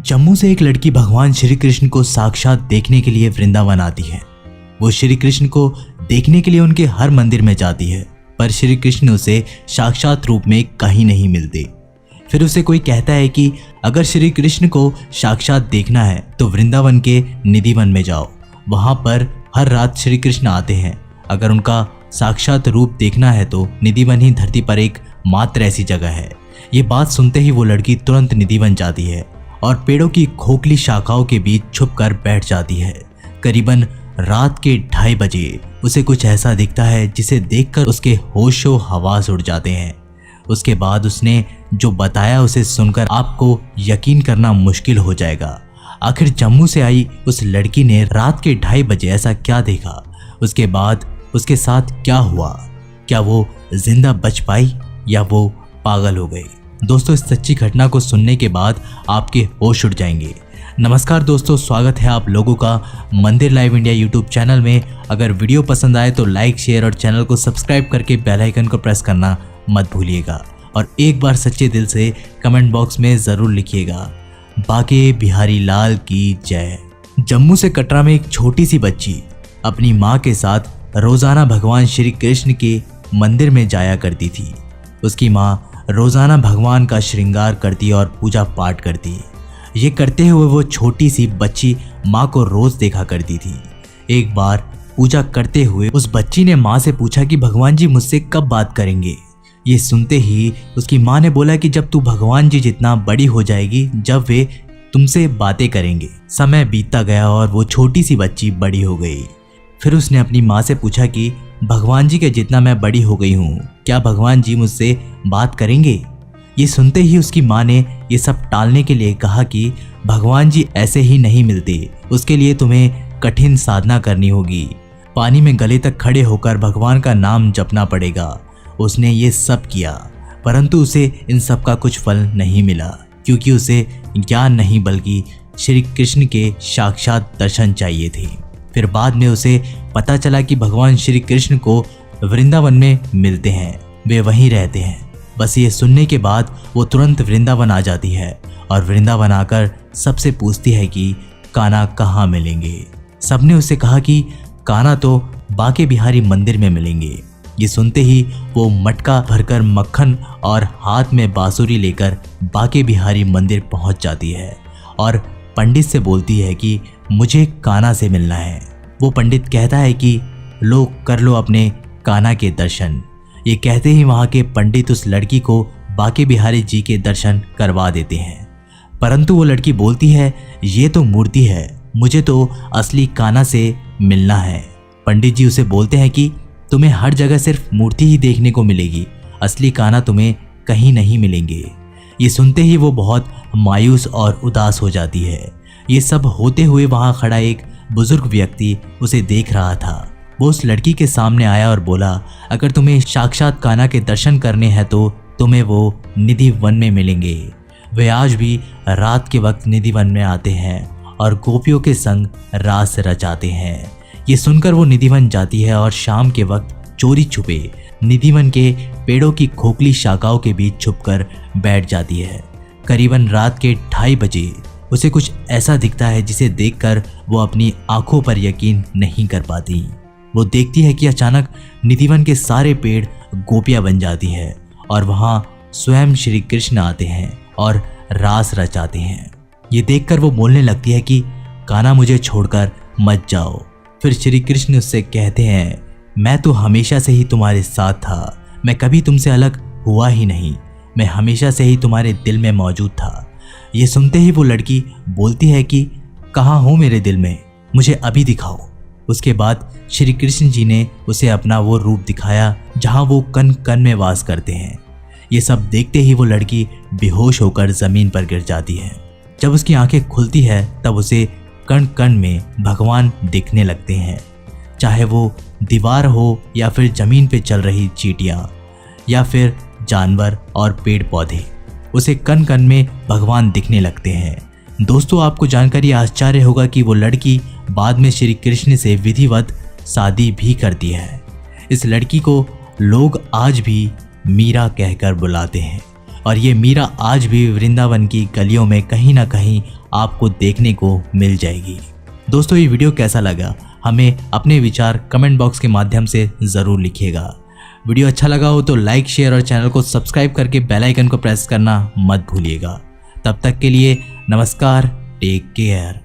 जम्मू से एक लड़की भगवान श्री कृष्ण को साक्षात देखने के लिए वृंदावन आती है। वो श्री कृष्ण को देखने के लिए उनके हर मंदिर में जाती है, पर श्री कृष्ण उसे साक्षात रूप में कहीं नहीं मिलते। फिर उसे कोई कहता है कि अगर श्री कृष्ण को साक्षात देखना है तो वृंदावन के निधिवन में जाओ, वहां पर हर रात श्री कृष्ण आते हैं। अगर उनका साक्षात रूप देखना है तो निधिवन ही धरती पर एक मात्र ऐसी जगह है। ये बात सुनते ही वो लड़की तुरंत निधिवन जाती है और पेड़ों की खोखली शाखाओं के बीच छुपकर बैठ जाती है। करीबन रात के 2:30 बजे उसे कुछ ऐसा दिखता है जिसे देखकर उसके होशो हवास उड़ जाते हैं। उसके बाद उसने जो बताया उसे सुनकर आपको यकीन करना मुश्किल हो जाएगा। आखिर जम्मू से आई उस लड़की ने रात के 2:30 बजे ऐसा क्या देखा? उसके बाद उसके साथ क्या हुआ? क्या वो जिंदा बच पाई या वो पागल हो गई? दोस्तों, इस सच्ची घटना को सुनने के बाद आपके होश उड़ जाएंगे। नमस्कार दोस्तों, स्वागत है आप लोगों का मंदिर लाइव इंडिया यूट्यूब चैनल में। अगर वीडियो पसंद आए तो लाइक, शेयर और चैनल को सब्सक्राइब करके बेल आइकन को प्रेस करना मत भूलिएगा। और एक बार सच्चे दिल से कमेंट बॉक्स में ज़रूर लिखिएगा, बाके बिहारी लाल की जय। जम्मू से कटरा में एक छोटी सी बच्ची अपनी माँ के साथ रोज़ाना भगवान श्री कृष्ण के मंदिर में जाया करती थी। उसकी माँ रोज़ाना भगवान का श्रृंगार करती और पूजा पाठ करती। ये करते हुए वो छोटी सी बच्ची माँ को रोज़ देखा करती थी। एक बार पूजा करते हुए उस बच्ची ने माँ से पूछा कि भगवान जी मुझसे कब बात करेंगे। ये सुनते ही उसकी माँ ने बोला कि जब तू भगवान जी जितना बड़ी हो जाएगी, जब वे तुमसे बातें करेंगे। समय बीतता गया और वो छोटी सी बच्ची बड़ी हो गई। फिर उसने अपनी माँ से पूछा कि भगवान जी के जितना मैं बड़ी हो गई हूँ, क्या भगवान जी मुझसे बात करेंगे? ये सुनते ही उसकी माँ ने ये सब टालने के लिए कहा कि भगवान जी ऐसे ही नहीं मिलते, उसके लिए तुम्हें कठिन साधना करनी होगी। पानी में गले तक खड़े होकर भगवान का नाम जपना पड़ेगा। उसने ये सब किया, परंतु उसे इन सब का कुछ फल नहीं मिला, क्योंकि उसे ज्ञान नहीं बल्कि श्री कृष्ण के साक्षात दर्शन चाहिए थे। फिर बाद में उसे पता चला कि भगवान श्री कृष्ण को वृंदावन में मिलते हैं, वे वहीं रहते हैं। बस ये सुनने के बाद वो तुरंत वृंदावन आ जाती है और वृंदावन आकर सबसे पूछती है कि कान्हा कहाँ मिलेंगे। सबने उसे कहा कि कान्हा तो बाके बिहारी मंदिर में मिलेंगे। ये सुनते ही वो मटका भरकर मक्खन और हाथ में बांसुरी लेकर बाके बिहारी मंदिर पहुंच जाती है और पंडित से बोलती है कि मुझे कान्हा से मिलना है। वो पंडित कहता है कि लो कर लो अपने कान्हा के दर्शन। ये कहते ही वहाँ के पंडित उस लड़की को बाके बिहारी जी के दर्शन करवा देते हैं, परंतु वो लड़की बोलती है ये तो मूर्ति है, मुझे तो असली कान्हा से मिलना है। पंडित जी उसे बोलते हैं कि तुम्हें हर जगह सिर्फ मूर्ति ही देखने को मिलेगी, असली कान्हा तुम्हें कहीं नहीं मिलेंगे। ये सुनते ही वो बहुत मायूस और उदास हो जाती है। ये सब होते हुए वहाँ खड़ा एक बुजुर्ग व्यक्ति उसे देख रहा था। वो उस लड़की के सामने आया और बोला, अगर तुम्हें साक्षात कान्हा के दर्शन करने हैं तो तुम्हें वो निधि वन में मिलेंगे। वे आज भी रात के वक्त निधि वन में आते हैं और गोपियों के संग रास रचाते हैं। ये सुनकर वो निधि वन जाती है और शाम के वक्त चोरी छुपे निधि वन के पेड़ों की खोखली शाखाओं के बीच छुपकर बैठ जाती है। करीबन रात के 2:30 बजे उसे कुछ ऐसा दिखता है जिसे देखकर वो अपनी आंखों पर यकीन नहीं कर पाती। वो देखती है कि अचानक निधिवन के सारे पेड़ गोपियां बन जाती है और वहां स्वयं श्री कृष्ण आते हैं और रास रचाते हैं। ये देखकर वो बोलने लगती है कि कान्हा मुझे छोड़कर मत जाओ। फिर श्री कृष्ण उससे कहते हैं, मैं तो हमेशा से ही तुम्हारे साथ था, मैं कभी तुमसे अलग हुआ ही नहीं, मैं हमेशा से ही तुम्हारे दिल में मौजूद था। ये सुनते ही वो लड़की बोलती है कि कहाँ हो मेरे दिल में, मुझे अभी दिखाओ। उसके बाद श्री कृष्ण जी ने उसे अपना वो रूप दिखाया जहाँ वो कण कण में वास करते हैं। ये सब देखते ही वो लड़की बेहोश होकर जमीन पर गिर जाती है। जब उसकी आंखें खुलती है तब उसे कण कण में भगवान दिखने लगते हैं, चाहे वो दीवार हो या फिर जमीन पे चल रही चींटियां या फिर जानवर और पेड़ पौधे, उसे कण कण में भगवान दिखने लगते हैं। दोस्तों, आपको जानकर यह आश्चर्य होगा कि वो लड़की बाद में श्री कृष्ण से विधिवत शादी भी करती है। इस लड़की को लोग आज भी मीरा कहकर बुलाते हैं। और ये मीरा आज भी वृंदावन की गलियों में कहीं ना कहीं आपको देखने को मिल जाएगी। दोस्तों, ये वीडियो कैसा लगा हमें अपने विचार कमेंट बॉक्स के माध्यम से ज़रूर लिखिएगा। वीडियो अच्छा लगा हो तो लाइक, शेयर और चैनल को सब्सक्राइब करके बेल आइकन को प्रेस करना मत भूलिएगा। तब तक के लिए नमस्कार, टेक केयर।